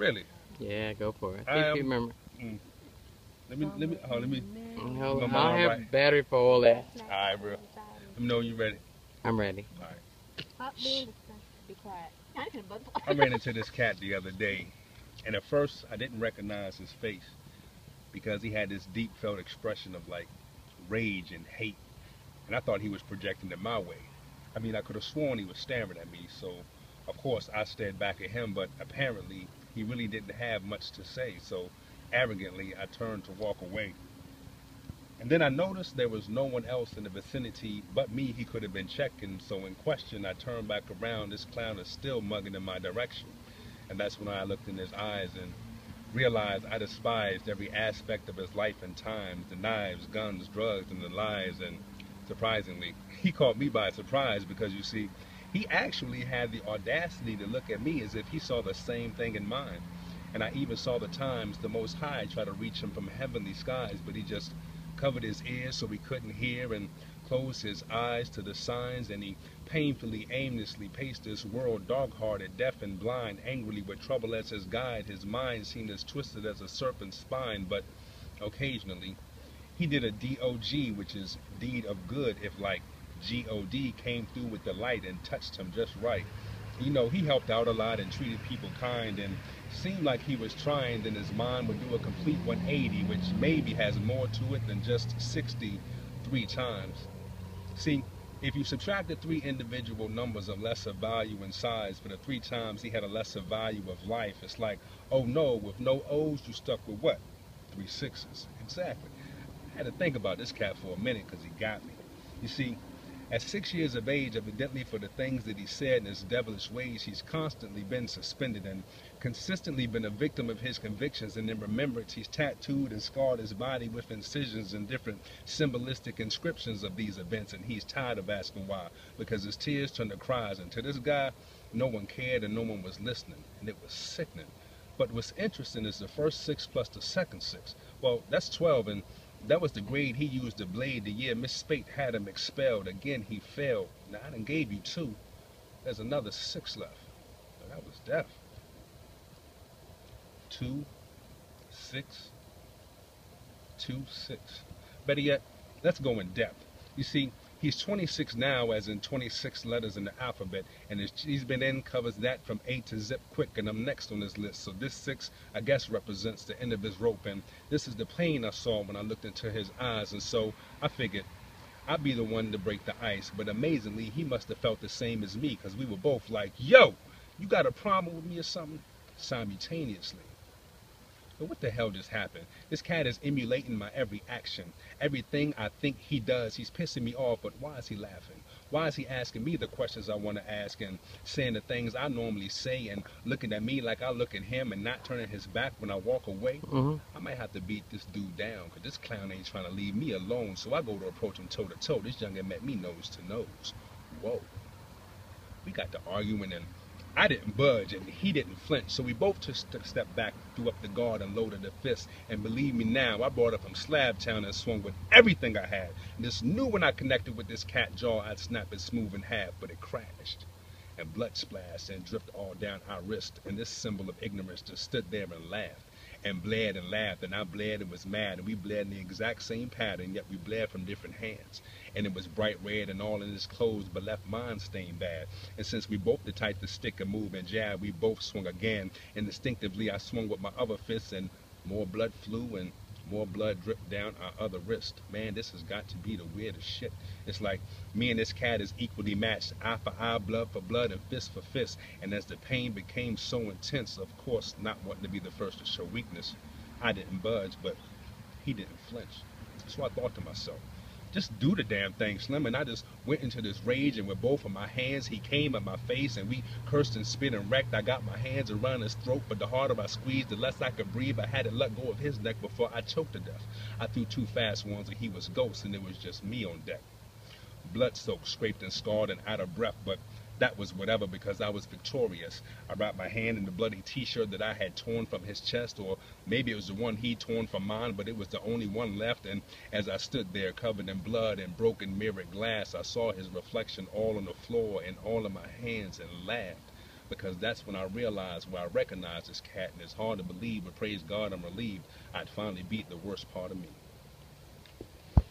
Really? Yeah, go for it. I See if you am. remember. Mm, let me. Hold My on. mind I right. have battery for all that. All right, bro. Let me know when you ready. I'm ready. All right. Be quiet. I ran into this cat the other day, and at first I didn't recognize his face because he had this deep felt expression of like rage and hate, and I thought he was projecting it my way. I mean, I could have sworn he was staring at me, so of course I stared back at him, but apparently he really didn't have much to say, so arrogantly I turned to walk away. And then I noticed there was no one else in the vicinity but me he could have been checking, so in question I turned back around. This clown is still mugging in my direction. And that's when I looked in his eyes and realized I despised every aspect of his life and times, the knives, guns, drugs, and the lies. And surprisingly, he caught me by surprise because you see, he actually had the audacity to look at me as if he saw the same thing in mine. And I even saw the times the Most High try to reach him from heavenly skies, but he just covered his ears so he couldn't hear and closed his eyes to the signs, and he painfully, aimlessly paced this world, dog-hearted, deaf and blind, angrily with trouble as his guide. His mind seemed as twisted as a serpent's spine, but occasionally he did a DOG, which is deed of good, if like God came through with the light and touched him just right. You know, he helped out a lot and treated people kind and seemed like he was trying, then his mind would do a complete 180, which maybe has more to it than just 63 times. See, if you subtract the three individual numbers of lesser value and size for the three times he had a lesser value of life, it's like, oh no, with no O's you stuck with what? Three sixes. Exactly. I had to think about this cat for a minute because he got me. You see, at 6 years of age, evidently for the things that he said in his devilish ways, he's constantly been suspended and consistently been a victim of his convictions. And in remembrance, he's tattooed and scarred his body with incisions and different symbolistic inscriptions of these events. And he's tired of asking why, because his tears turned to cries. And to this guy, no one cared and no one was listening. And it was sickening. But what's interesting is the first six plus the second six. Well, that's 12, and that was the grade he used to blade the year Miss Spate had him expelled. Again, he failed. Now, I done gave you two. There's another six left. Now, that was death. 2, 6, 2, 6. Better yet, let's go in depth. You see, he's 26 now, as in 26 letters in the alphabet, and he's been in covers that from A to Zip quick, and I'm next on his list. So this 6, I guess, represents the end of his rope, and this is the pain I saw when I looked into his eyes, and so I figured I'd be the one to break the ice. But amazingly, he must have felt the same as me, because we were both like, yo, you got a problem with me or something? Simultaneously. But what the hell just happened? This cat is emulating my every action. Everything I think he does, he's pissing me off, but why is he laughing? Why is he asking me the questions I want to ask and saying the things I normally say and looking at me like I look at him and not turning his back when I walk away? I might have to beat this dude down because this clown ain't trying to leave me alone, so I go to approach him toe to toe. This youngin' met me nose to nose. Whoa. We got to arguing and I didn't budge and he didn't flinch, so we both took a step back, threw up the guard and loaded the fist. And believe me now, I brought up from Slabtown and swung with everything I had. And just knew when I connected with this cat jaw, I'd snap it smooth in half, but it crashed. And blood splashed and dripped all down our wrist. And this symbol of ignorance just stood there and laughed. And bled and laughed, and I bled and was mad, and we bled in the exact same pattern, yet we bled from different hands. And it was bright red and all in his clothes, but left mine stained bad. And since we both the type to stick and move and jab, we both swung again. And instinctively I swung with my other fist, and more blood flew, and more blood dripped down our other wrist. Man, this has got to be the weirdest shit. It's like me and this cat is equally matched, eye for eye, blood for blood, and fist for fist. And as the pain became so intense, of course, not wanting to be the first to show weakness, I didn't budge, but he didn't flinch. So I thought to myself, just do the damn thing, Slim. And I just went into this rage, and with both of my hands, he came at my face, and we cursed and spit and wrecked. I got my hands around his throat, but the harder I squeezed, the less I could breathe. I had to let go of his neck before I choked to death. I threw two fast ones, and he was ghost, and it was just me on deck. Blood-soaked, scraped and scarred and out of breath, but that was whatever because I was victorious. I wrapped my hand in the bloody t-shirt that I had torn from his chest, or maybe it was the one he torn from mine, but it was the only one left. And as I stood there covered in blood and broken mirrored glass, I saw his reflection all on the floor and all in my hands and laughed. because that's when I realized, where I recognized this cat, and it's hard to believe, but praise God I'm relieved. I'd finally beat the worst part of me.